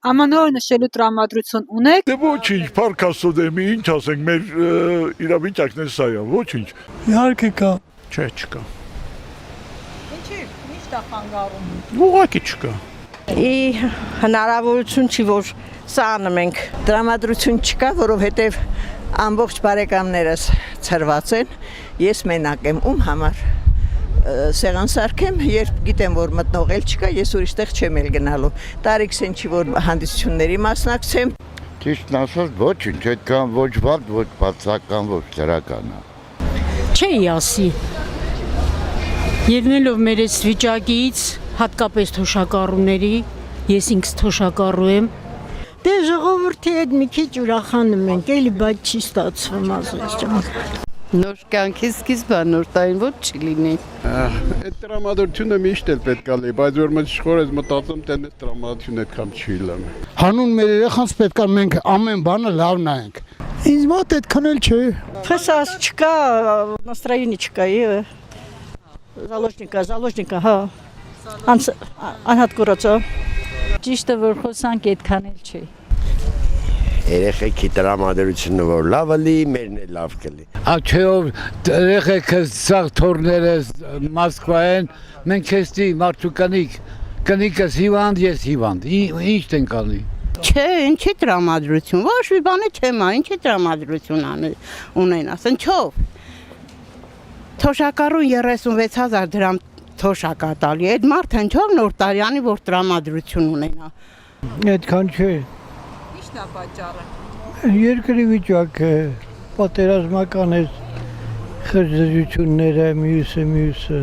Ամանորը նշելու տրամադրություն ունեք։ Դե ոչինչ, փառք Աստծո դեմի, ինչ ասենք, մեր իրավիճակն է սա է, ոչինչ։ Իհարկե կա։ Չէ, չկա։ Ինչի՞, ի՞նչ դա խանգարում։ Ուղղակի չկա։ Հնարավորություն չի, որ սա անում ենք։ Տրամադրություն չկա, որովհետև ամբողջ բարեկամներս ծրված են, ես մենակ եմ, ում համար սեղան սարքեմ, երբ գիտեմ, որ մտնողել չկա, ես ուրիշտեղ չեմ էլ գնալու։ Տարիքսեն չի, որ հանդիսությունների մասնակցեմ։ Ճիշտն ասած, ոչինչ, այդքան ոչ վատ, ոչ բացական, ոչ դրական է։ Չի ասի։ Ելնելով մեր այս վիճակից, հատկապես թոշակառուների, ես ինքս թոշակառու եմ։ Դե ժողովրդի հետ մի քիչ ուրախանում ենք, էլի բայց չի ստացվում ասես։ Նոր կյանքի սկիզբը նոր տարին ոչ չի լինի։ Այդ տրամադրությունը միշտ էլ պետք է լինի, բայց որ մենք շքորես մտածում թե այդ տրամադրությունը այդքան չի լինի։ Հանուն մեր երեխանց պետք է մենք ամեն բանը լավ նայենք։ Ինձ մոտ այդքան էլ չէ։ Ֆսաս չկա, настроение չկա, Заложника, հա։ Անհատ կորածա։ Ճիշտը որ խոսանք այդքան էլ չի։ Երեխեքի տրամադրությունը որ լավը լի, մերն է լավ կլի։ Չէ, երեխեքը սաղ թորները Մոսկվայեն, մենք էստի մարդու կնիկս հիվանդ, ես հիվանդ, ինչ ենք անի։ Չէ, ինչի տրամադրություն, ոչ մի բանը չեմ, ինչի տրամադրություն ունեն, ասեն չով։ Թոշակառուն 36,000 դրամ թոշակա տալի, այդ մարդը ինչով նոր տարյանի որ տրամադրություն ունենա։ Այդքան չէ։ Ի՞նչն է պատճառը։ Երկրի վիճակը, պատերազմական է խրձությունները, մյուսը։